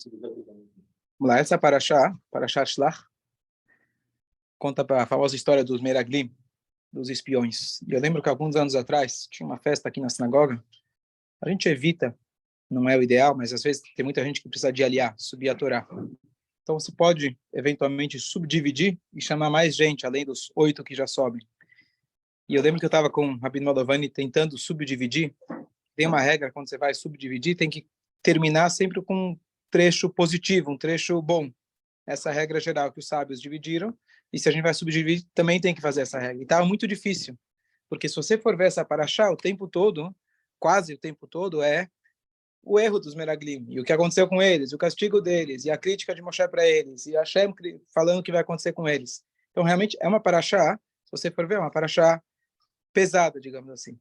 Vamos lá, essa Parashat Shlach, conta a famosa história dos Meraglim, dos espiões. E eu lembro que alguns anos atrás, tinha uma festa aqui na sinagoga. A gente evita, não é o ideal, mas às vezes tem muita gente que precisa de aliar, subir a Torá. Então você pode, eventualmente, subdividir e chamar mais gente, além dos 8 que já sobem. E eu lembro que eu estava com o Rabino Moldovani tentando subdividir. Tem uma regra, quando você vai subdividir, tem que terminar sempre com um trecho positivo, um trecho bom. Essa regra geral que os sábios dividiram. E se a gente vai subdividir, também tem que fazer essa regra. E estava muito difícil. Porque se você for ver essa paraxá, o tempo todo, quase o tempo todo, é o erro dos Meraglim, e o que aconteceu com eles, o castigo deles, e a crítica de Moshe para eles, e Hashem falando o que vai acontecer com eles. Então, realmente, é uma paraxá, se você for ver, é uma paraxá pesada, digamos assim.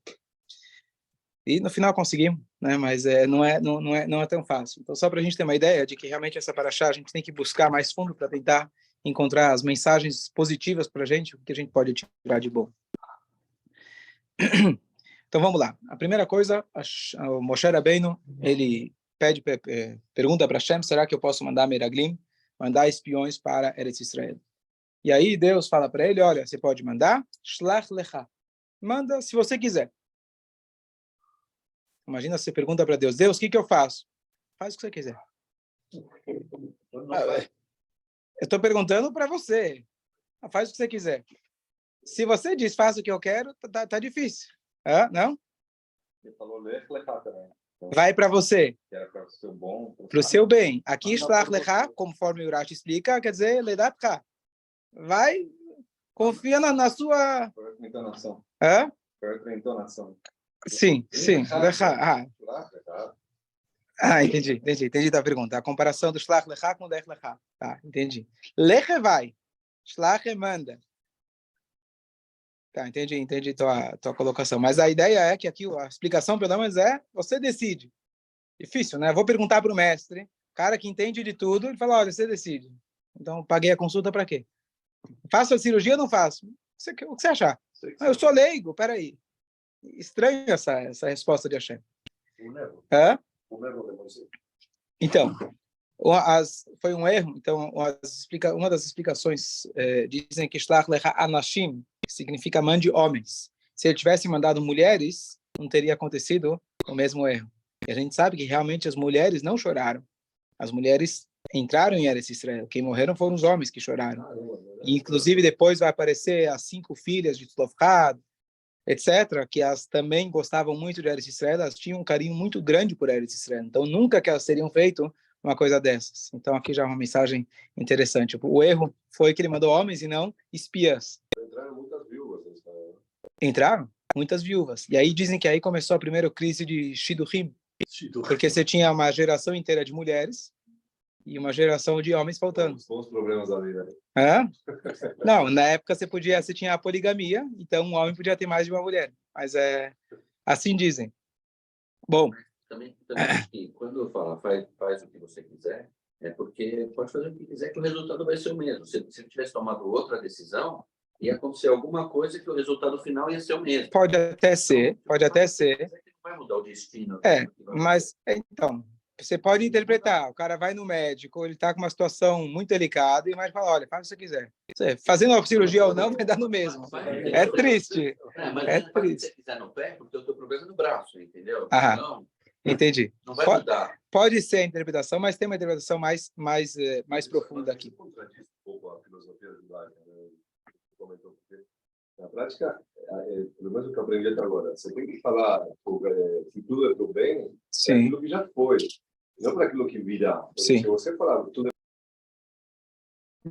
E no final conseguimos, né? Mas não é tão fácil. Então, só para a gente ter uma ideia de que realmente essa paraxá, a gente tem que buscar mais fundo para tentar encontrar as mensagens positivas para a gente, o que a gente pode tirar de bom. Então vamos lá. A primeira coisa, o Moshe Rabbeinu, ele pergunta para Hashem, será que eu posso mandar Meraglim, mandar espiões para Eretz Israel? E aí Deus fala para ele, olha, você pode mandar, Shlach Lecha, manda se você quiser. Imagina você pergunta para Deus, Deus, o que eu faço? Faz o que você quiser. Eu estou perguntando para você, faz o que você quiser. Se você diz, faça o que eu quero, tá difícil. Não? Ele falou Lech Lecha também. Então, vai para você. Para o seu bom. Para o seu bem. Aqui, Shlach Lecha, conforme o Rashi explica, quer dizer, Ledatcha. Vai, confia na sua... Correta entonação. Correta entonação. Sim. Lecha. Entendi a pergunta. A comparação do Shlach Lecha com Lech Lecha. Tá, entendi. Leche vai. Shlach manda. Tá, entendi tua colocação. Mas a ideia é que aqui a explicação, pelo menos, é você decide. Difícil, né? Vou perguntar para o mestre, cara que entende de tudo, ele fala, olha, você decide. Então, paguei a consulta para quê? Faço a cirurgia ou não faço? O que você achar? Eu sou leigo, peraí. Estranho essa resposta de Hashem. Então, foi um erro. Então, uma das explicações dizem que Shlach Lecha Anashim significa mande homens. Se ele tivesse mandado mulheres, não teria acontecido o mesmo erro. E a gente sabe que realmente as mulheres não choraram. As mulheres entraram em Eretz Israel. Quem morreram foram os homens que choraram. E, inclusive, depois vai aparecer as 5 filhas de Tzlofchad, etc., que elas também gostavam muito de Eretz Israel. Elas tinham um carinho muito grande por Eretz Israel. Então, nunca que elas teriam feito uma coisa dessas. Então, aqui já é uma mensagem interessante. O erro foi que ele mandou homens e não espiãs. Entraram muitas viúvas. Entraram muitas viúvas. E aí dizem que aí começou a primeira crise de Shidduchim, porque você tinha uma geração inteira de mulheres e uma geração de homens faltando. São os problemas da vida. Não, na época você tinha a poligamia, então um homem podia ter mais de uma mulher. Mas assim dizem. Bom. Também acho que quando eu falo faz o que você quiser, é porque pode fazer o que quiser que o resultado vai ser o mesmo. Se ele tivesse tomado outra decisão, ia acontecer alguma coisa que o resultado final ia ser o mesmo. Pode até ser. Não vai mudar o destino. Mas então, você pode interpretar. O cara vai no médico, ele está com uma situação muito delicada e mais fala, olha, faz o que você quiser. Fazendo a cirurgia ou não, vai dar no mesmo. É triste. Mas triste. Se você quiser no pé, porque o teu problema é no braço, entendeu? Não, entendi. Não vai mudar. Pode ser a interpretação, mas tem uma interpretação mais profunda aqui. Contradiz um pouco a filosofia judaica, né? Comentou porque na prática, pelo menos o que eu aprendi até agora, você tem que falar que tudo é para o bem, é aquilo que já foi, não para aquilo que virá. Se você falar que tudo é...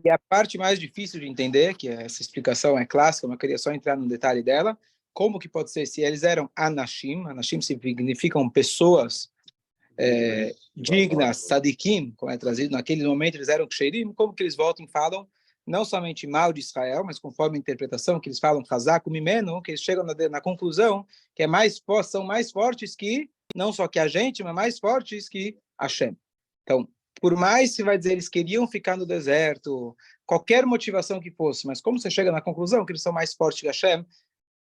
E a parte mais difícil de entender, que essa explicação é clássica, mas eu queria só entrar no detalhe dela, como que pode ser se eles eram anashim significam pessoas dignas, sadikim, como é trazido, naquele momento eles eram ksherim, como que eles voltam e falam não somente mal de Israel, mas conforme a interpretação que eles falam chazak mimeno, que eles chegam na conclusão que são mais fortes que, não só que a gente, mas mais fortes que Hashem. Então, por mais que vai dizer, eles queriam ficar no deserto, qualquer motivação que fosse, mas como você chega na conclusão que eles são mais fortes que Hashem,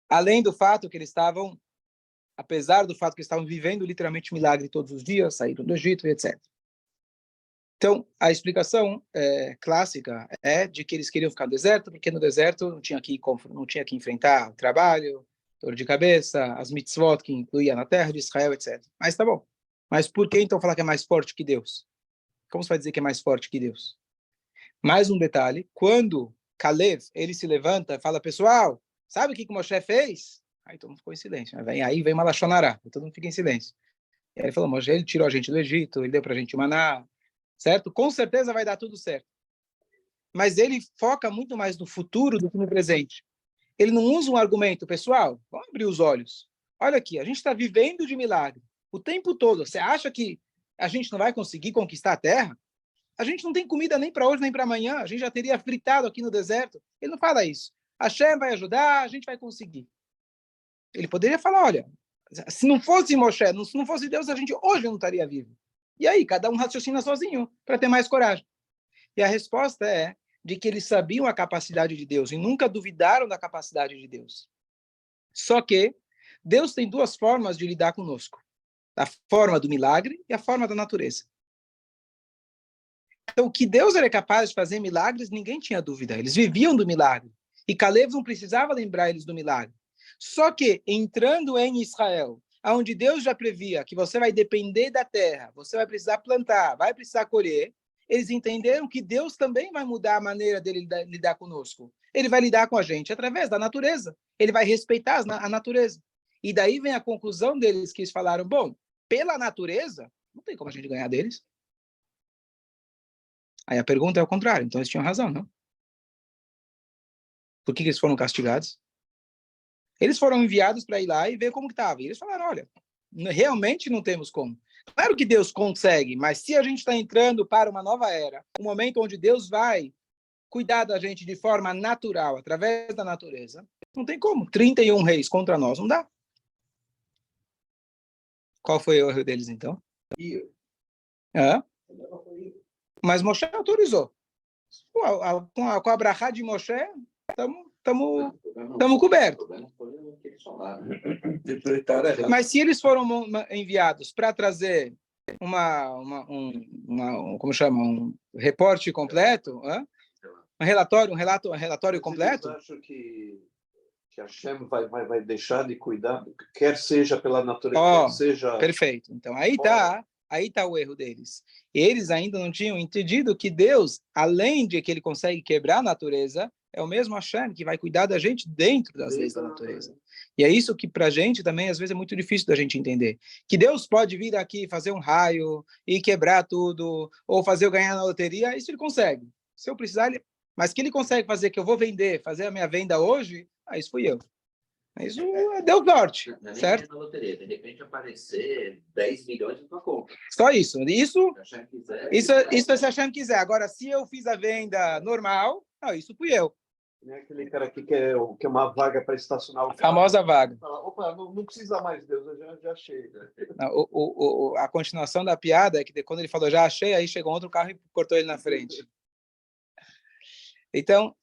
além do fato que eles estavam, apesar do fato que eles estavam vivendo literalmente milagre todos os dias, saíram do Egito, etc. Então, a explicação clássica é de que eles queriam ficar no deserto, porque no deserto não tinha que enfrentar o trabalho, dor de cabeça, as mitzvot que incluía na terra de Israel, etc. Mas tá bom. Mas por que então falar que é mais forte que Deus? Como você vai dizer que é mais forte que Deus? Mais um detalhe, quando Caleb, ele se levanta e fala, pessoal, sabe o que Moshe fez? Aí todo mundo ficou em silêncio. Aí vem uma lachonará, todo mundo fica em silêncio. E aí ele falou, Moshe, ele tirou a gente do Egito, ele deu pra gente o maná, certo? Com certeza vai dar tudo certo. Mas ele foca muito mais no futuro do que no presente. Ele não usa um argumento, pessoal, vamos abrir os olhos. Olha aqui, a gente está vivendo de milagre o tempo todo. Você acha que a gente não vai conseguir conquistar a terra? A gente não tem comida nem para hoje nem para amanhã. A gente já teria fritado aqui no deserto. Ele não fala isso. Hashem vai ajudar, a gente vai conseguir. Ele poderia falar, olha, se não fosse Moshe, se não fosse Deus, a gente hoje não estaria vivo. E aí, cada um raciocina sozinho para ter mais coragem. E a resposta é de que eles sabiam a capacidade de Deus e nunca duvidaram da capacidade de Deus. Só que Deus tem duas formas de lidar conosco. A forma do milagre e a forma da natureza. Então, que Deus era capaz de fazer milagres, ninguém tinha dúvida. Eles viviam do milagre. E Caleb não precisava lembrar eles do milagre. Só que, entrando em Israel, onde Deus já previa que você vai depender da terra, você vai precisar plantar, vai precisar colher, eles entenderam que Deus também vai mudar a maneira dele lidar conosco. Ele vai lidar com a gente através da natureza. Ele vai respeitar a natureza. E daí vem a conclusão deles, que eles falaram, bom, pela natureza, não tem como a gente ganhar deles. Aí a pergunta é o contrário. Então eles tinham razão, não? Por que eles foram castigados? Eles foram enviados para ir lá e ver como que estava. E eles falaram, olha, realmente não temos como. Claro que Deus consegue, mas se a gente está entrando para uma nova era, um momento onde Deus vai cuidar da gente de forma natural, através da natureza, não tem como. 31 reis contra nós, não dá. Qual foi o erro deles, então? Mas Moshe autorizou. Com a brachá de Moshe, estamos cobertos. Mas se eles foram enviados para trazer como chama, um reporte completo, um relatório completo. Eu acho que Hashem vai deixar de cuidar, quer seja pela natureza, quer seja... Perfeito. Então aí tá o erro deles. Eles ainda não tinham entendido que Deus, além de que ele consegue quebrar a natureza, é o mesmo Hashem que vai cuidar da gente dentro das leis da natureza. E é isso que pra gente também às vezes é muito difícil da gente entender. Que Deus pode vir aqui fazer um raio e quebrar tudo, ou fazer eu ganhar na loteria, isso ele consegue. Se eu precisar, mas que ele consegue fazer que eu vou vender, fazer a minha venda hoje, isso fui eu. Isso deu sorte, certo? Na loteria, de repente aparecer 10 milhões na tua conta. Só isso. Isso é se a Hashem quiser. Agora, se eu fiz a venda normal, isso fui eu. É aquele cara que quer uma vaga para estacionar o carro. Famosa vaga. Fala, opa, não precisa mais, Deus, eu já achei. A continuação da piada é que quando ele falou já achei, aí chegou outro carro e cortou ele na frente. Então,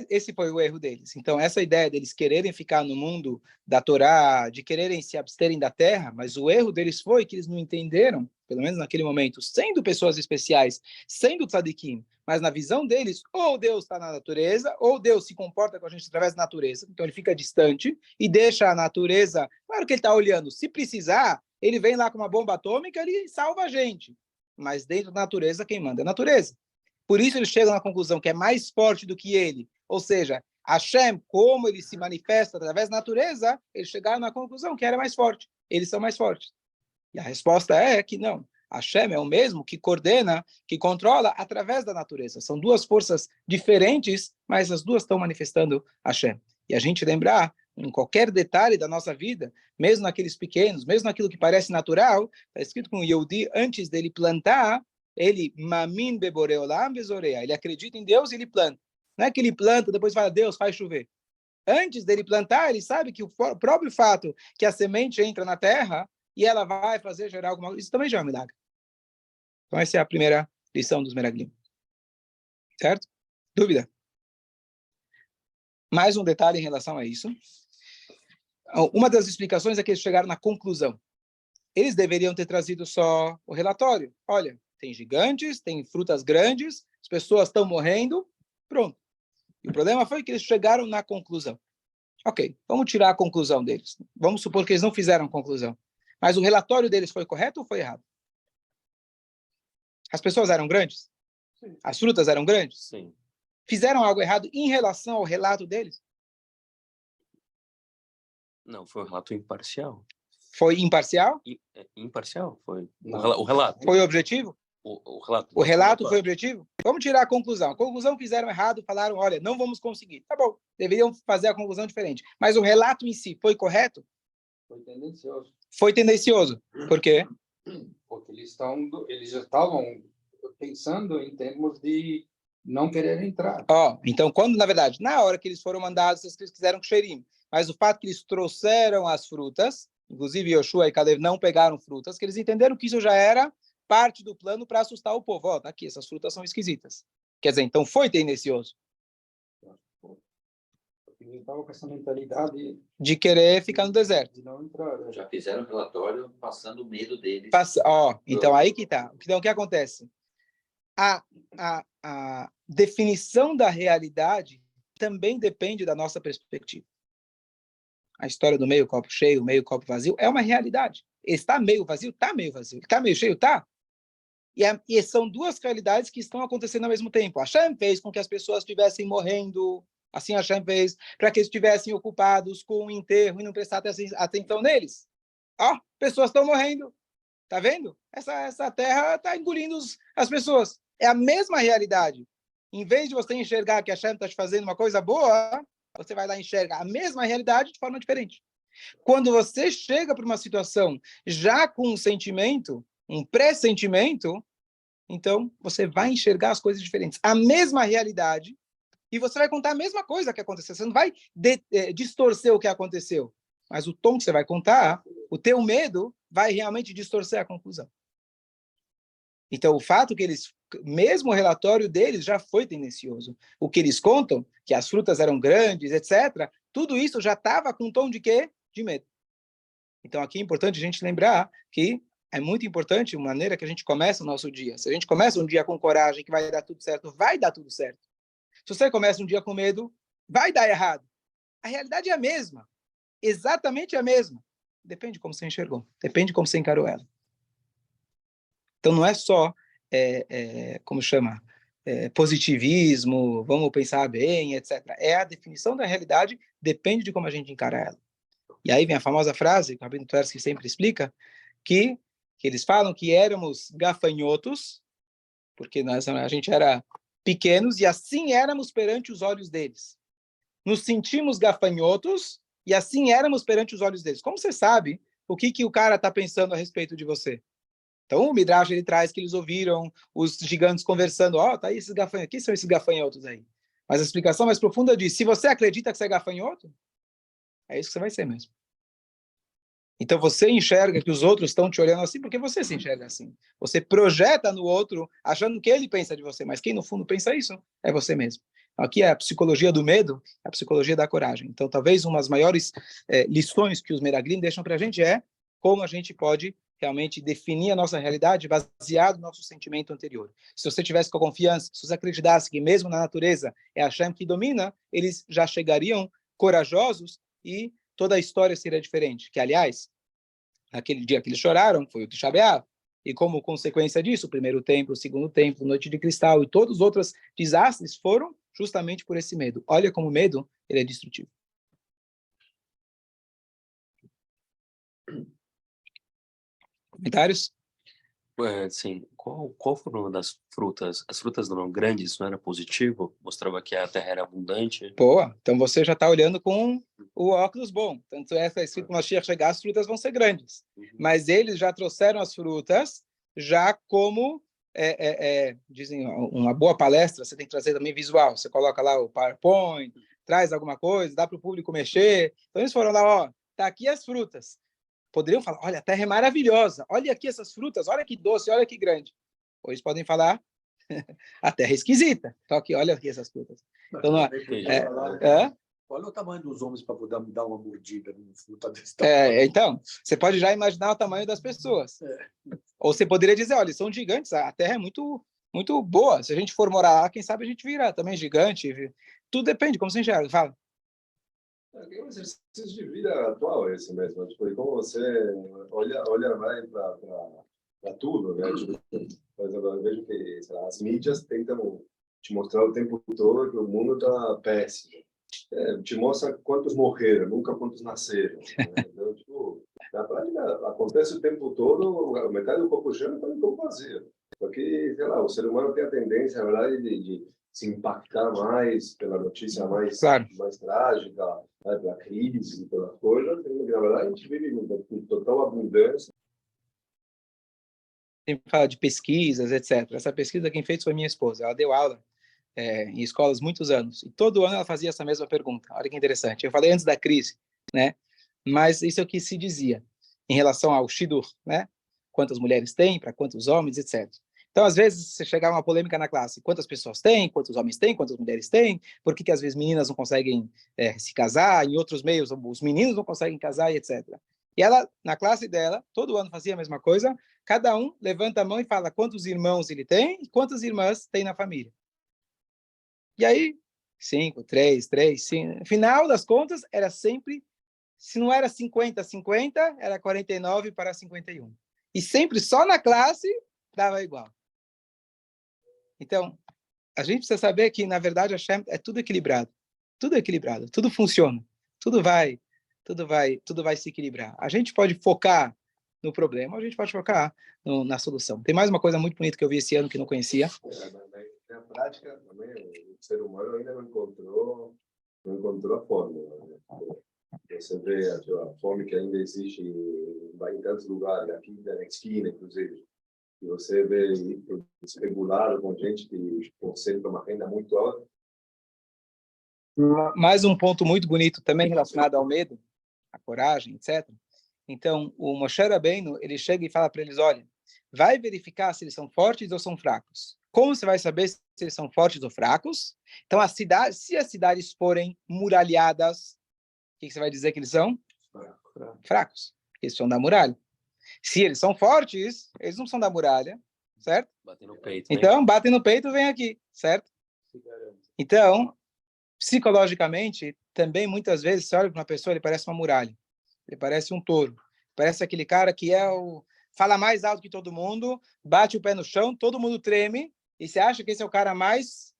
esse foi o erro deles. Então, essa ideia deles quererem ficar no mundo da Torá, de quererem se absterem da terra, mas o erro deles foi que eles não entenderam, pelo menos naquele momento, sendo pessoas especiais, sendo tzadikim, mas na visão deles, ou Deus está na natureza, ou Deus se comporta com a gente através da natureza, então ele fica distante e deixa a natureza, claro que ele está olhando, se precisar, ele vem lá com uma bomba atômica, ele salva a gente, mas dentro da natureza, quem manda é a natureza. Por isso eles chegam à conclusão que é mais forte do que ele. Ou seja, Hashem, como ele se manifesta através da natureza, eles chegaram na conclusão que era mais forte. Eles são mais fortes. E a resposta é que não. Hashem é o mesmo que coordena, que controla através da natureza. São duas forças diferentes, mas as duas estão manifestando Hashem. E a gente lembrar, em qualquer detalhe da nossa vida, mesmo naqueles pequenos, mesmo naquilo que parece natural, está escrito com o Yehudi, antes dele plantar, ele mamin beboreolam bezoreia. Ele acredita em Deus e ele planta. Não é que ele planta, depois fala, Deus, faz chover. Antes dele plantar, ele sabe que o próprio fato que a semente entra na terra e ela vai fazer gerar alguma coisa, isso também já é um milagre. Então essa é a primeira lição dos Meraglim. Certo? Dúvida? Mais um detalhe em relação a isso. Uma das explicações é que eles chegaram na conclusão. Eles deveriam ter trazido só o relatório. Olha, tem gigantes, tem frutas grandes, as pessoas estão morrendo, pronto. E o problema foi que eles chegaram na conclusão. Ok, vamos tirar a conclusão deles. Vamos supor que eles não fizeram conclusão. Mas o relatório deles foi correto ou foi errado? As pessoas eram grandes? Sim. As frutas eram grandes? Sim. Fizeram algo errado em relação ao relato deles? Não, foi um relato imparcial. Foi imparcial? Imparcial, foi. O relato. Foi objetivo? O relato. O relato foi objetivo? Vamos tirar a conclusão. A conclusão fizeram errado, falaram, olha, não vamos conseguir. Tá bom, deveriam fazer a conclusão diferente. Mas o relato em si foi correto? Foi tendencioso. Foi tendencioso. Por quê? Porque eles já estavam pensando em termos de não querer entrar. Então, quando, na verdade, na hora que eles foram mandados, eles quiseram Ksherim. Mas o fato que eles trouxeram as frutas, inclusive Yoshua e Caleb não pegaram frutas, que eles entenderam que isso já era parte do plano para assustar o povo. Tá aqui, essas frutas são esquisitas. Quer dizer, então foi tendencioso. Ele estava com essa mentalidade de querer ficar no deserto. De não entrar. Já fizeram relatório passando o medo deles. Então aí que tá. Então o que acontece? A definição da realidade também depende da nossa perspectiva. A história do meio copo cheio, meio copo vazio, é uma realidade. Está meio vazio? Está meio vazio. Está meio cheio? Está. E são duas realidades que estão acontecendo ao mesmo tempo. Hashem fez com que as pessoas estivessem morrendo, assim Hashem fez, para que eles estivessem ocupados com o enterro e não prestassem atenção neles. Pessoas estão morrendo. Tá vendo? Essa terra está engolindo as pessoas. É a mesma realidade. Em vez de você enxergar que Hashem está te fazendo uma coisa boa, você vai lá e enxerga a mesma realidade de forma diferente. Quando você chega para uma situação já com um sentimento, um pressentimento, então você vai enxergar as coisas diferentes. A mesma realidade, e você vai contar a mesma coisa que aconteceu. Você não vai distorcer o que aconteceu. Mas o tom que você vai contar, o teu medo, vai realmente distorcer a conclusão. Então, o fato que eles, mesmo o relatório deles já foi tendencioso. O que eles contam, que as frutas eram grandes, etc., tudo isso já estava com um tom de quê? De medo. Então, aqui é importante a gente lembrar que é muito importante a maneira que a gente começa o nosso dia. Se a gente começa um dia com coragem, que vai dar tudo certo, vai dar tudo certo. Se você começa um dia com medo, vai dar errado. A realidade é a mesma. Exatamente a mesma. Depende de como você enxergou. Depende de como você encarou ela. Então, não é só, como chama, positivismo, vamos pensar bem, etc. É a definição da realidade, depende de como a gente encara ela. E aí vem a famosa frase, que o Rabino Tversky sempre explica, que eles falam que éramos gafanhotos, porque a gente era pequenos, e assim éramos perante os olhos deles. Nos sentimos gafanhotos, e assim éramos perante os olhos deles. Como você sabe o que o cara está pensando a respeito de você? Então, o Midrash, ele traz que eles ouviram os gigantes conversando. Tá aí esses gafanhotos. Quem são esses gafanhotos aí? Mas a explicação mais profunda diz, se você acredita que você é gafanhoto, é isso que você vai ser mesmo. Então, você enxerga que os outros estão te olhando assim porque você se enxerga assim. Você projeta no outro achando que ele pensa de você, mas quem no fundo pensa isso é você mesmo. Aqui é a psicologia do medo, a psicologia da coragem. Então, talvez uma das maiores lições que os Meraglim deixam para a gente é como a gente pode realmente definir a nossa realidade baseado no nosso sentimento anterior. Se você tivesse com a confiança, se você acreditasse que mesmo na natureza é Hashem que domina, eles já chegariam corajosos e toda a história seria diferente. Que, aliás, naquele dia que eles choraram, foi o Tisha B'Av, e como consequência disso, o primeiro templo, o segundo templo, Noite de Cristal e todos os outros desastres foram justamente por esse medo. Olha como o medo ele é destrutivo. Comentários? Sim. Qual foram uma das frutas? As frutas não eram grandes, não era positivo? Mostrava que a terra era abundante. Boa. Então você já está olhando com o óculos bom. Tanto essa escrito Mashiach chegar, as frutas vão ser grandes. Mas eles já trouxeram as frutas já como, dizem, uma boa palestra, você tem que trazer também visual. Você coloca lá o PowerPoint, traz alguma coisa, dá para o público mexer. Então eles foram lá, tá aqui as frutas. Poderiam falar, olha, a terra é maravilhosa, olha aqui essas frutas, olha que doce, olha que grande. Ou eles podem falar, a terra é esquisita, então aqui, olha aqui essas frutas. Então, olha o tamanho dos homens para poder dar uma mordida numa fruta desse tamanho. Então, você pode já imaginar o tamanho das pessoas. Ou você poderia dizer, olha, eles são gigantes, a Terra é muito, muito boa. Se a gente for morar lá, quem sabe a gente vira também gigante. Tudo depende, como você enxerga. Fala. É um exercício de vida atual esse mesmo. Tipo, como você olha mais para tudo, né? Tipo, por exemplo, eu vejo que sei lá, as mídias tentam te mostrar o tempo todo que o mundo está péssimo. Te mostra quantos morreram, nunca quantos nasceram. Né? Então, tipo, na prática, acontece o tempo todo, a metade do copo cheio e metade do copo vazio. Porque, sei lá, o ser humano tem a tendência, na verdade, de se impactar mais pela notícia mais trágica, né, pela crise, pela coisa. Na verdade, a gente vive com total abundância. Sempre fala de pesquisas, etc. Essa pesquisa quem fez foi minha esposa. Ela deu aula em escolas muitos anos. E todo ano ela fazia essa mesma pergunta. Olha que interessante. Eu falei antes da crise, né? Mas isso é o que se dizia em relação ao shidur, né? Quantas mulheres tem, para quantos homens, etc. Então, às vezes, você chegava uma polêmica na classe. Quantas pessoas tem, quantos homens tem, quantas mulheres tem, por que às vezes meninas não conseguem se casar, em outros meios os meninos não conseguem casar, e etc. E ela, na classe dela, todo ano fazia a mesma coisa, cada um levanta a mão e fala quantos irmãos ele tem e quantas irmãs tem na família. E aí, 5, 3, 3, 5. No final das contas, era sempre, se não era 50-50, era 49 para 51. E sempre só na classe dava igual. Então, a gente precisa saber que, na verdade, a Hashem é tudo equilibrado. Tudo é equilibrado, tudo funciona. Tudo vai se equilibrar. A gente pode focar no problema, a gente pode focar na solução. Tem mais uma coisa muito bonita que eu vi esse ano que não conhecia. Na prática, também, o ser humano ainda não encontrou a fórmula. Né? Você vê a fome que ainda existe em tantos lugares, aqui na esquina, inclusive. E você vê isso regulado com gente que concentra uma renda muito alta. Mais um ponto muito bonito também relacionado ao medo, à coragem, etc. Então, o Moshe Rabbeinu, ele chega e fala para eles, olha, vai verificar se eles são fortes ou são fracos. Como você vai saber se eles são fortes ou fracos? Então, se as cidades forem muralhadas, o que você vai dizer que eles são? Fracos, porque eles são da muralha. Se eles são fortes, eles não são da muralha, certo? Batem no peito. Então, batem no peito e vem aqui, certo? Então, psicologicamente, também muitas vezes, você olha para uma pessoa, ele parece uma muralha. Ele parece um touro. Parece aquele cara que fala mais alto que todo mundo, bate o pé no chão, todo mundo treme, e você acha que esse é o cara mais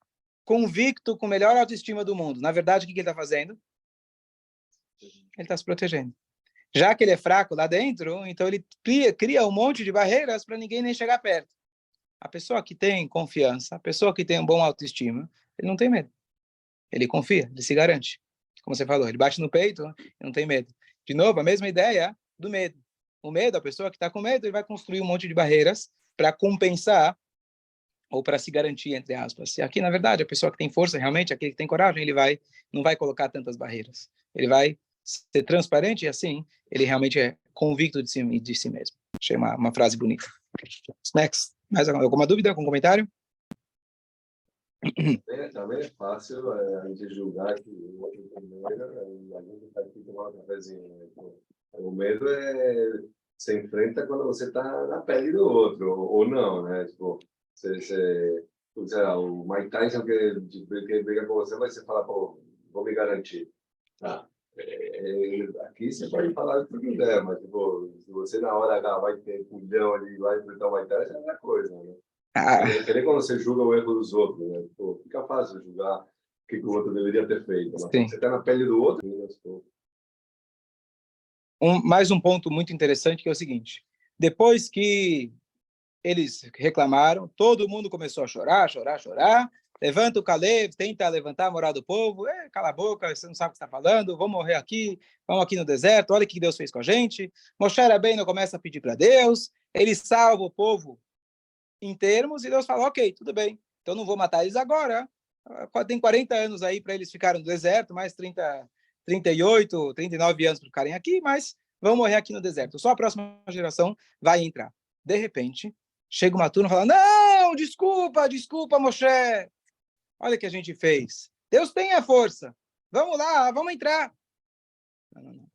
convicto, com melhor autoestima do mundo. Na verdade, o que ele está fazendo? Ele está se protegendo. Já que ele é fraco lá dentro, então ele cria um monte de barreiras para ninguém nem chegar perto. A pessoa que tem confiança, a pessoa que tem um bom autoestima, ele não tem medo. Ele confia, ele se garante. Como você falou, ele bate no peito e não tem medo. De novo, a mesma ideia do medo. O medo, a pessoa que está com medo, ele vai construir um monte de barreiras para compensar ou para se garantir, entre aspas. E aqui, na verdade, a pessoa que tem força, realmente, aquele que tem coragem, ele não vai colocar tantas barreiras. Ele vai ser transparente e, assim, ele realmente é convicto de si mesmo. Achei uma frase bonita. Next. Mais alguma dúvida, algum comentário? Também é fácil a gente julgar que o outro tem medo, a gente está aqui tomando um cafezinho. O medo se enfrenta quando você está na pele do outro, ou não, né? Tipo, sei lá, o Mike Tyson que briga com você, mas você fala, pô, vou me garantir. Aqui você pode falar o que quiser, mas tipo, se você na hora H vai ter pulhão ali, vai enfrentar o Mike Tyson, é outra coisa, né? Querer quando você julga o erro dos outros, né? Pô, fica fácil julgar o que o outro deveria ter feito. Mas quando você está na pele do outro... Mais um ponto muito interessante que é o seguinte. Depois que eles reclamaram, todo mundo começou a chorar. Levanta o Caleb, tenta levantar a moral do povo. Cala a boca, você não sabe o que está falando. Vamos morrer aqui, vamos aqui no deserto. Olha o que Deus fez com a gente. Moshe Rabbeinu começa a pedir para Deus. Ele salva o povo em termos, e Deus fala, ok, tudo bem, então não vou matar eles agora, tem 40 anos aí para eles ficarem no deserto, mais 38, 39 anos para ficarem aqui, mas vão morrer aqui no deserto, só a próxima geração vai entrar. De repente, chega uma turma e fala, não, desculpa, Moshe, olha o que a gente fez, Deus tem a força, vamos lá, vamos entrar. Não,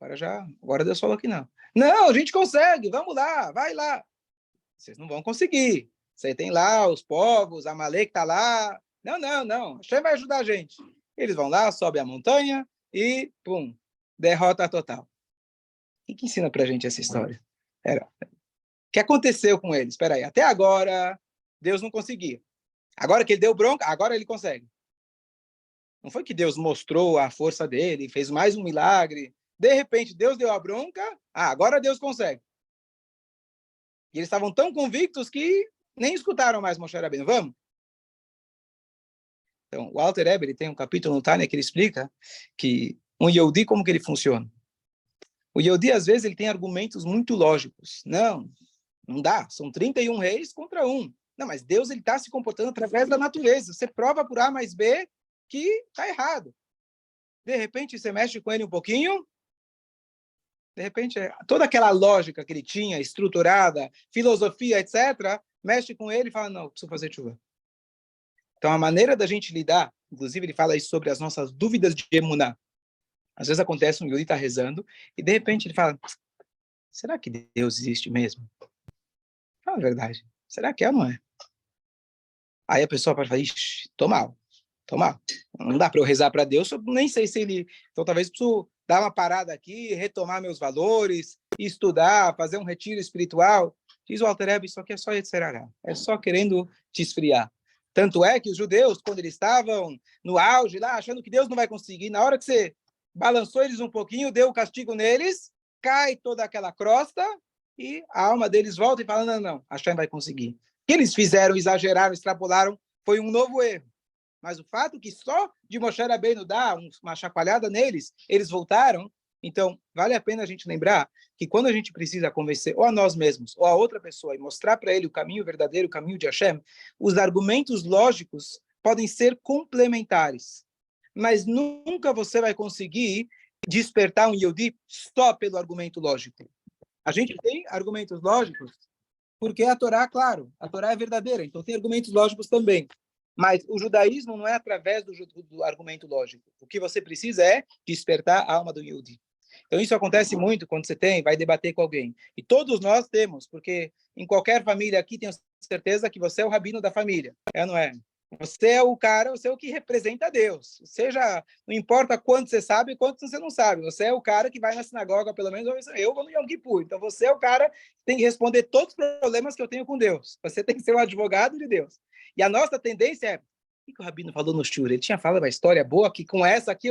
agora Deus falou que não. Não, a gente consegue, vamos lá, vai lá. vocês não vão conseguir. Você tem lá os povos, Amaleque está lá. Não. Hashem vai ajudar a gente. Eles vão lá, sobem a montanha e, pum, derrota total. O que ensina pra gente essa história? O que aconteceu com eles? Espera aí, até agora, Deus não conseguia. Agora que ele deu bronca, agora ele consegue. Não foi que Deus mostrou a força dele, fez mais um milagre. De repente, Deus deu a bronca, agora Deus consegue. E eles estavam tão convictos que nem escutaram mais Moshe Rabbeinu. Vamos? Então, o Alter Rebbe, ele tem um capítulo no Tânia que ele explica que um Yehudi, como que ele funciona? O Yehudi, às vezes, ele tem argumentos muito lógicos. Não dá. São 31 reis contra um. Não, mas Deus ele está se comportando através da natureza. Você prova por A mais B que está errado. De repente, você mexe com ele um pouquinho, de repente, toda aquela lógica que ele tinha, estruturada, filosofia, etc., mexe com ele e fala, não, preciso fazer chuva. Então, a maneira da gente lidar, inclusive ele fala isso sobre as nossas dúvidas de emuná. Às vezes acontece um Yehudi está rezando e, de repente, ele fala, será que Deus existe mesmo? Fala a verdade. Será que é ou não é? Aí a pessoa pode falar, ixi, tô mal. Não dá para eu rezar para Deus, eu nem sei se ele... Então, talvez eu preciso dar uma parada aqui, retomar meus valores, estudar, fazer um retiro espiritual. Diz o Alter Rebbe, isso aqui é só Yetzirah. É só querendo te esfriar. Tanto é que os judeus, quando eles estavam no auge lá, achando que Deus não vai conseguir, na hora que você balançou eles um pouquinho, deu o castigo neles, cai toda aquela crosta e a alma deles volta e fala, não, Hashem vai conseguir. O que eles fizeram, exageraram, extrapolaram, foi um novo erro. Mas o fato que só de Moshe Rabbeinu dar uma chacoalhada neles, eles voltaram. Então, vale a pena a gente lembrar que quando a gente precisa convencer ou a nós mesmos ou a outra pessoa e mostrar para ele o caminho verdadeiro, o caminho de Hashem, os argumentos lógicos podem ser complementares. Mas nunca você vai conseguir despertar um Yehudi só pelo argumento lógico. A gente tem argumentos lógicos porque a Torá, claro, a Torá é verdadeira, então tem argumentos lógicos também. Mas o judaísmo não é através do argumento lógico. O que você precisa é despertar a alma do Yehudi. Então isso acontece muito quando você vai debater com alguém. E todos nós temos, porque em qualquer família aqui tenho certeza que você é o rabino da família. É ou não é? Você é o cara, você é o que representa Deus. Seja, não importa quanto você sabe e quanto você não sabe. Você é o cara que vai na sinagoga, pelo menos eu vou no Yom Kippur. Então você é o cara que tem que responder todos os problemas que eu tenho com Deus. Você tem que ser o advogado de Deus. E a nossa tendência é, o que o Rabino falou no Shur? Ele tinha falado uma história boa, que com essa aqui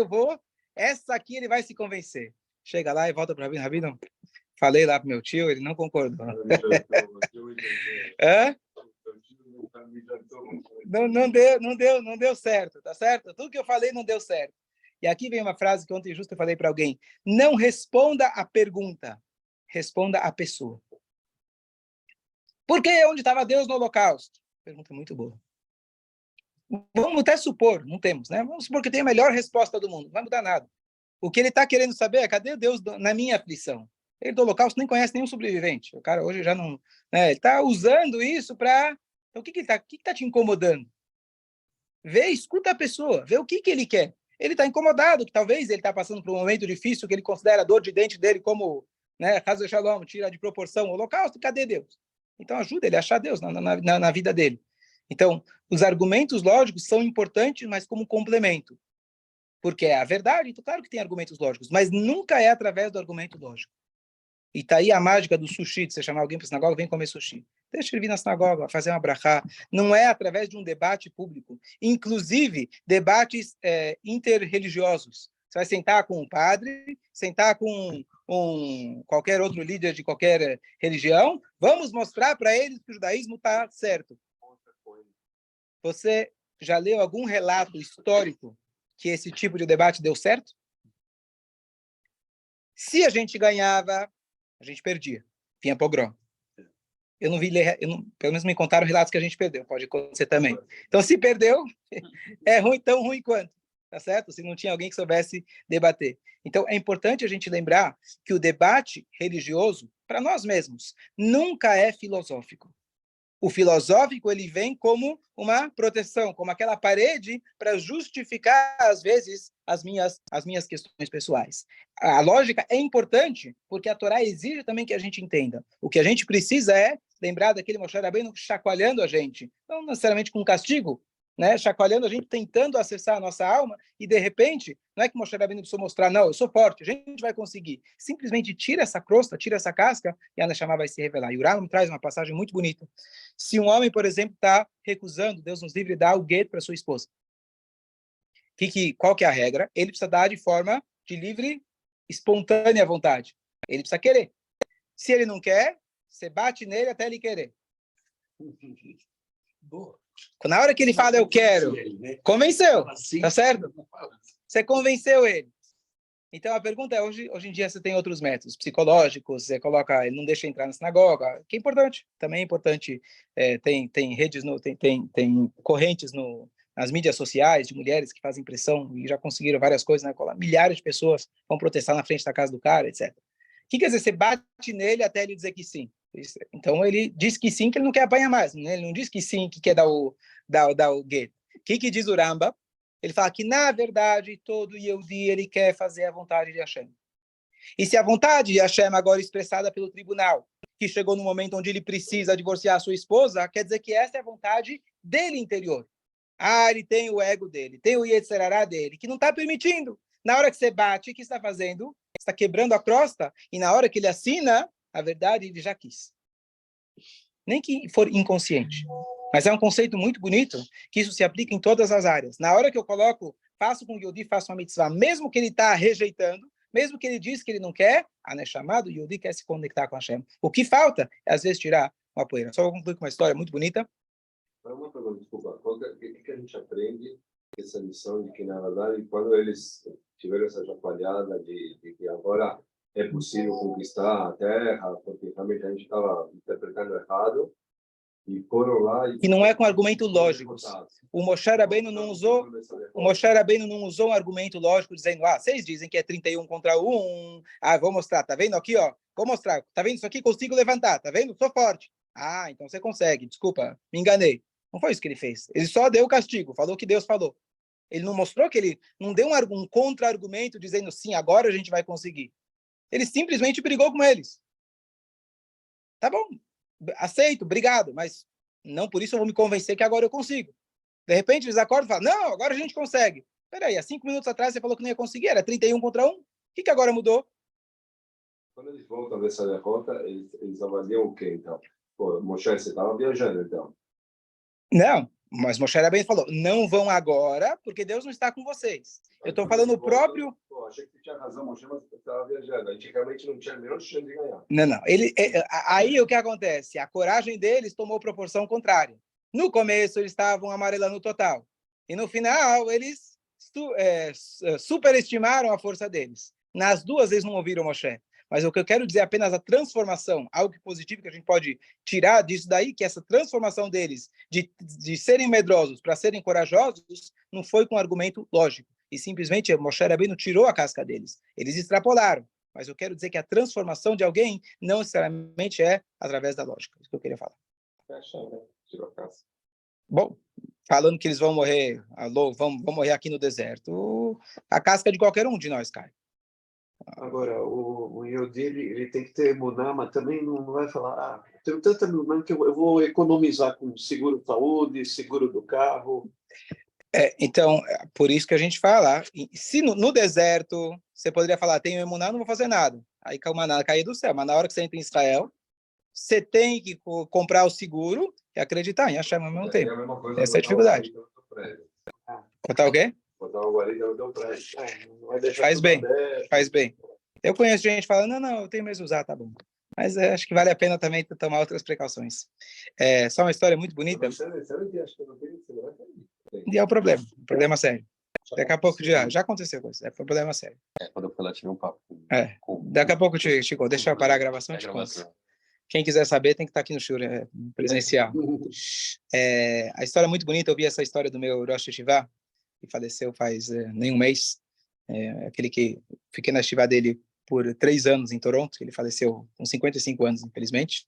essa aqui ele vai se convencer. Chega lá e volta para o Rabino. Rabino, falei lá para meu tio, ele não concordou. Não deu certo, tá certo? Tudo que eu falei não deu certo. E aqui vem uma frase que ontem justo eu falei para alguém. Não responda a pergunta, responda a pessoa. Por que onde estava Deus no holocausto? Pergunta muito boa. Vamos até supor, não temos, né? Vamos supor que tem a melhor resposta do mundo, não vai mudar nada. O que ele está querendo saber é, cadê Deus na minha aflição? Ele do holocausto nem conhece nenhum sobrevivente. O cara hoje já não... Né? Ele está usando isso para... Então, o que está te incomodando? Escuta a pessoa, vê o que ele quer. Ele está incomodado, que talvez ele está passando por um momento difícil, que ele considera a dor de dente dele como, né, Hazel Shalom, tira de proporção o holocausto, cadê Deus? Então, ajuda ele a achar Deus na vida dele. Então, os argumentos lógicos são importantes, mas como complemento. Porque é a verdade, então claro que tem argumentos lógicos, mas nunca é através do argumento lógico. E está aí a mágica do sushi, de você chamar alguém para a sinagoga, vem comer sushi. Deixa ele vir na sinagoga, fazer uma brachá. Não é através de um debate público. Inclusive, debates interreligiosos. Você vai sentar com um padre, sentar com qualquer outro líder de qualquer religião, vamos mostrar para eles que o judaísmo está certo. Você já leu algum relato histórico que esse tipo de debate deu certo? Se a gente ganhava, a gente perdia. Vinha pogrom. Eu não vi ler, pelo menos me contaram relatos que a gente perdeu. Pode acontecer também. Então, se perdeu, é ruim, tão ruim quanto. Tá certo? Se não tinha alguém que soubesse debater. Então, é importante a gente lembrar que o debate religioso, para nós mesmos, nunca é filosófico. O filosófico, ele vem como uma proteção, como aquela parede para justificar, às vezes, as minhas questões pessoais. A lógica é importante, porque a Torá exige também que a gente entenda. O que a gente precisa é lembrar daquele Moshe Rabbeinu chacoalhando a gente, não necessariamente com castigo, né? Chacoalhando a gente, tentando acessar a nossa alma, e de repente, não é que Moshe Rabbeinu precisou mostrar, não, eu sou forte, a gente vai conseguir. Simplesmente tira essa crosta, tira essa casca, e a Neshama vai se revelar. E o Rambam traz uma passagem muito bonita. Se um homem, por exemplo, está recusando, Deus nos livre, dar o gueto para sua esposa. Qual que é a regra? Ele precisa dar de forma de livre, espontânea vontade. Ele precisa querer. Se ele não quer, você bate nele até ele querer. Boa. Na hora que ele fala, eu quero, convenceu, tá certo? Você convenceu ele. Então, a pergunta é, hoje em dia você tem outros métodos psicológicos, você coloca, ele não deixa entrar na sinagoga, que é importante, também é importante, tem redes, tem correntes nas mídias sociais de mulheres que fazem pressão e já conseguiram várias coisas, né? Milhares de pessoas vão protestar na frente da casa do cara, etc. O que quer dizer? Você bate nele até ele dizer que sim. Então, ele diz que sim, que ele não quer apanhar mais, né? Ele não diz que sim, que quer dar o gueto. O que diz o Rambam? Ele fala que, na verdade, todo Yehudi, ele quer fazer a vontade de Hashem. E se a vontade de Hashem agora expressada pelo tribunal, que chegou no momento onde ele precisa divorciar a sua esposa, quer dizer que essa é a vontade dele interior. Ele tem o ego dele, tem o Yetzirará dele, que não está permitindo. Na hora que você bate, o que você está fazendo? Você está quebrando a crosta, e na hora que ele assina, a verdade, ele já quis. Nem que for inconsciente. Mas é um conceito muito bonito, que isso se aplica em todas as áreas. Na hora que eu coloco, faço com o Yehudi, faço uma mitzvah, mesmo que ele está rejeitando, mesmo que ele diz que ele não quer, a Neshama do Yehudi quer se conectar com Hashem. O que falta é, às vezes, tirar uma poeira. Só vou concluir com uma história muito bonita. Uma pergunta, desculpa. O que a gente aprende dessa lição de que, na verdade, quando eles tiveram essa chacoalhada de que agora é possível conquistar a Terra, porque realmente a gente estava interpretando errado, e foram lá e não é com argumentos lógicos. O Moshe Rabbeinu não usou um argumento lógico dizendo, vocês dizem que é 31 contra 1, vou mostrar, tá vendo aqui, ó, vou mostrar, tá vendo isso aqui, consigo levantar, tá vendo, sou forte. Então você consegue, desculpa, me enganei. Não foi isso que ele fez, ele só deu o castigo, falou o que Deus falou. Ele não mostrou que ele não deu um contra-argumento dizendo, sim, agora a gente vai conseguir. Ele simplesmente brigou com eles. Tá bom, aceito, obrigado, mas não por isso eu vou me convencer que agora eu consigo. De repente eles acordam e falam, não, agora a gente consegue. Peraí, há 5 minutos atrás você falou que não ia conseguir, era 31 contra 1. O que agora mudou? Quando eles voltam dessa derrota, eles avaliam o quê, então? Pô, Moshe, você estava viajando, então? Não, mas Moshe Rabbeinu falou, não vão agora, porque Deus não está com vocês. Eu estou falando o próprio... Pô, achei que você tinha razão, Moshe, mas você estava viajando. A gente realmente não tinha a menor chance de ganhar. Não. Aí o que acontece? A coragem deles tomou proporção contrária. No começo, eles estavam amarelando total. E no final, eles superestimaram a força deles. Nas duas, eles não ouviram Moshe. Mas o que eu quero dizer é apenas a transformação, algo positivo que a gente pode tirar disso daí, que essa transformação deles, de serem medrosos para serem corajosos, não foi com argumento lógico. E simplesmente Moshe Rabbeinu tirou a casca deles. Eles extrapolaram. Mas eu quero dizer que a transformação de alguém não necessariamente é através da lógica. Isso que eu queria falar. Tirou a casca. Bom, falando que eles vão morrer, vão morrer aqui no deserto, a casca de qualquer um de nós cai. Agora, o Yehudi, ele tem que ter emuná, mas também não vai falar, tenho tanta emuná que eu vou economizar com seguro-saúde, seguro do carro. Então, por isso que a gente fala, se no deserto, você poderia falar, tenho emuná, não vou fazer nada. Aí o maná cair do céu, mas na hora que você entra em Israel, você tem que comprar o seguro e acreditar em Hashem ao mesmo tempo. Essa é a dificuldade. Botar o quê? Botar uma guarida no teu prédio. Faz bem. Eu conheço gente falando, não, eu tenho mesmo usar, tá bom. Mas acho que vale a pena também tomar outras precauções. Só uma história muito bonita. E é um problema sério. Daqui a pouco já aconteceu coisa, é um problema sério. Quando eu fui lá, tive um papo. Daqui a pouco, Chico, deixa eu parar a gravação. Quem quiser saber tem que estar aqui no Shura presencial. A história é muito bonita, eu vi essa história do meu Rosh Yeshiva, que faleceu faz nem um mês. Aquele que fiquei na Yeshiva dele por 3 anos em Toronto, ele faleceu com 55 anos, infelizmente.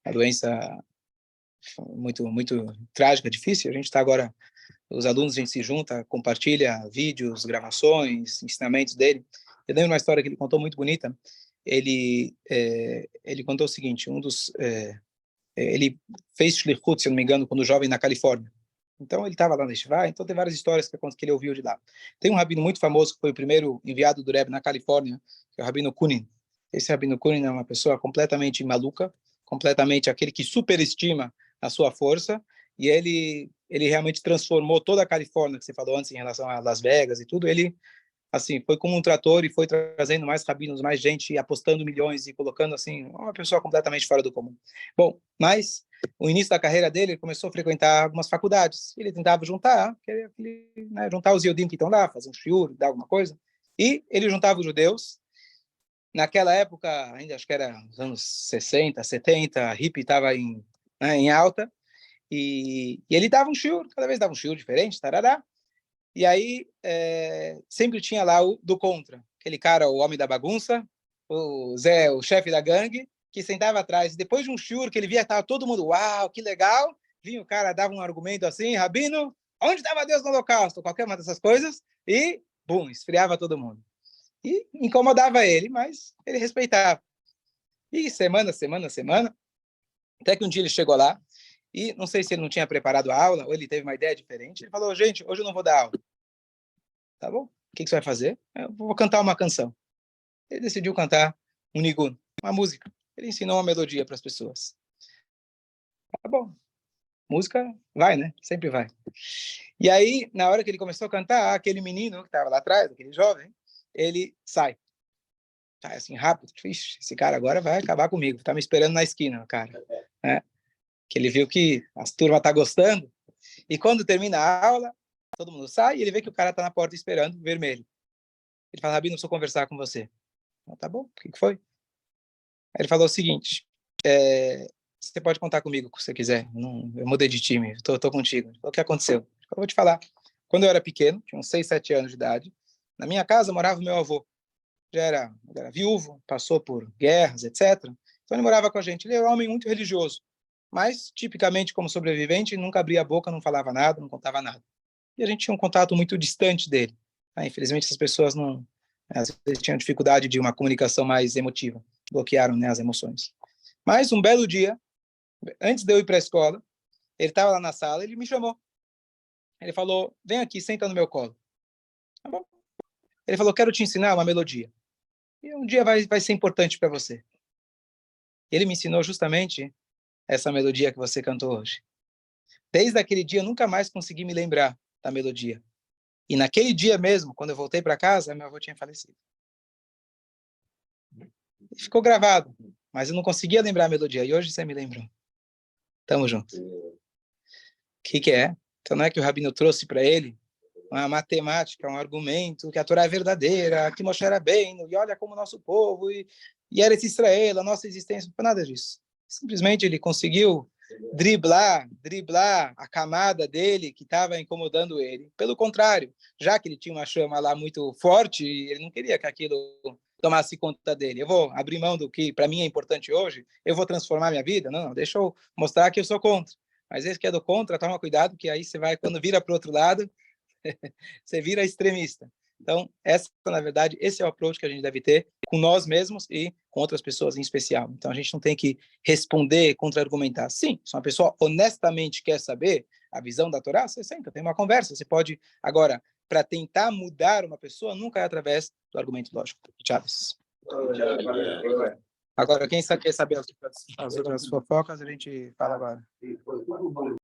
A doença muito, muito trágica, difícil. A gente está agora, os alunos, a gente se junta, compartilha vídeos, gravações, ensinamentos dele. Eu lembro uma história que ele contou muito bonita. Ele contou o seguinte, um dos ele fez shlichut, se eu não me engano, quando jovem na Califórnia. Então ele estava lá na Yeshiva, então tem várias histórias que ele ouviu de lá. Tem um rabino muito famoso que foi o primeiro enviado do Rebbe na Califórnia, que é o Rabino Kunin. Esse Rabino Kunin é uma pessoa completamente maluca, completamente aquele que superestima a sua força, e ele realmente transformou toda a Califórnia, que você falou antes em relação a Las Vegas e tudo, ele assim, foi como um trator e foi trazendo mais rabinos, mais gente, apostando milhões e colocando, assim, uma pessoa completamente fora do comum. Bom, mas o início da carreira dele, ele começou a frequentar algumas faculdades. Ele tentava juntar, juntar os Yodim que estão lá, fazer um shiur, dar alguma coisa. E ele juntava os judeus. Naquela época, ainda acho que era nos anos 60, 70, a hippie estava em alta. E ele dava um shiur, cada vez dava um shiur diferente, tarará. E aí, sempre tinha lá o do contra. Aquele cara, o homem da bagunça, o Zé, o chefe da gangue, que sentava atrás. Depois de um shiur que ele via, estava todo mundo, uau, que legal. Vinha o cara, dava um argumento assim, Rabino, onde estava Deus no holocausto? Qualquer uma dessas coisas. E, bum, esfriava todo mundo. E incomodava ele, mas ele respeitava. E semana, até que um dia ele chegou lá, e não sei se ele não tinha preparado a aula, ou ele teve uma ideia diferente. Ele falou, gente, hoje eu não vou dar aula. Tá bom? O que você vai fazer? Eu vou cantar uma canção. Ele decidiu cantar um nigun, uma música. Ele ensinou uma melodia para as pessoas. Tá bom. Música vai, né? Sempre vai. E aí, na hora que ele começou a cantar, aquele menino que estava lá atrás, aquele jovem, ele sai. Sai assim, rápido. Ixi, esse cara agora vai acabar comigo. Tá me esperando na esquina, cara. Que ele viu que a turma tá gostando. E quando termina a aula, todo mundo sai e ele vê que o cara tá na porta esperando, vermelho. Ele fala, Rabino, preciso conversar com você. Tá bom, o que foi? Aí ele falou o seguinte, você pode contar comigo se você quiser, eu mudei de time, tô contigo. O que aconteceu? Eu vou te falar. Quando eu era pequeno, tinha uns 6, 7 anos de idade, na minha casa morava o meu avô. Já era viúvo, passou por guerras, etc. Então ele morava com a gente. Ele era um homem muito religioso, mas tipicamente como sobrevivente, nunca abria a boca, não falava nada, não contava nada. E a gente tinha um contato muito distante dele. Infelizmente, essas pessoas não, às vezes tinham dificuldade de uma comunicação mais emotiva, bloquearam, né, as emoções. Mas um belo dia, antes de eu ir para a escola, ele estava lá na sala, ele me chamou. Ele falou, vem aqui, senta no meu colo. Tá bom? Ele falou, quero te ensinar uma melodia. E um dia vai ser importante para você. Ele me ensinou justamente essa melodia que você cantou hoje. Desde aquele dia, eu nunca mais consegui me lembrar da melodia. E naquele dia mesmo, quando eu voltei para casa, meu avô tinha falecido. E ficou gravado, mas eu não conseguia lembrar a melodia. E hoje você me lembrou. Tamo junto. O que é? Então não é que o Rabino trouxe para ele uma matemática, um argumento, que a Torá é verdadeira, que Moshe era bem, e olha como o nosso povo, e era esse Israel, a nossa existência, não foi nada disso. Simplesmente ele conseguiu driblar a camada dele que estava incomodando ele. Pelo contrário, já que ele tinha uma chama lá muito forte, ele não queria que aquilo tomasse conta dele. Eu vou abrir mão do que para mim é importante hoje, eu vou transformar minha vida? Não, deixa eu mostrar que eu sou contra. Mas esse que é do contra, toma cuidado, que aí você vai, quando vira para o outro lado, você vira extremista. Então, na verdade, esse é o approach que a gente deve ter com nós mesmos e com outras pessoas em especial. Então, a gente não tem que responder, contra-argumentar. Sim, se uma pessoa honestamente quer saber a visão da Torá, você senta, tem uma conversa. Você pode, agora, para tentar mudar uma pessoa, nunca é através do argumento lógico. Chaves. Agora, quem quer saber as outras fofocas, a gente fala agora.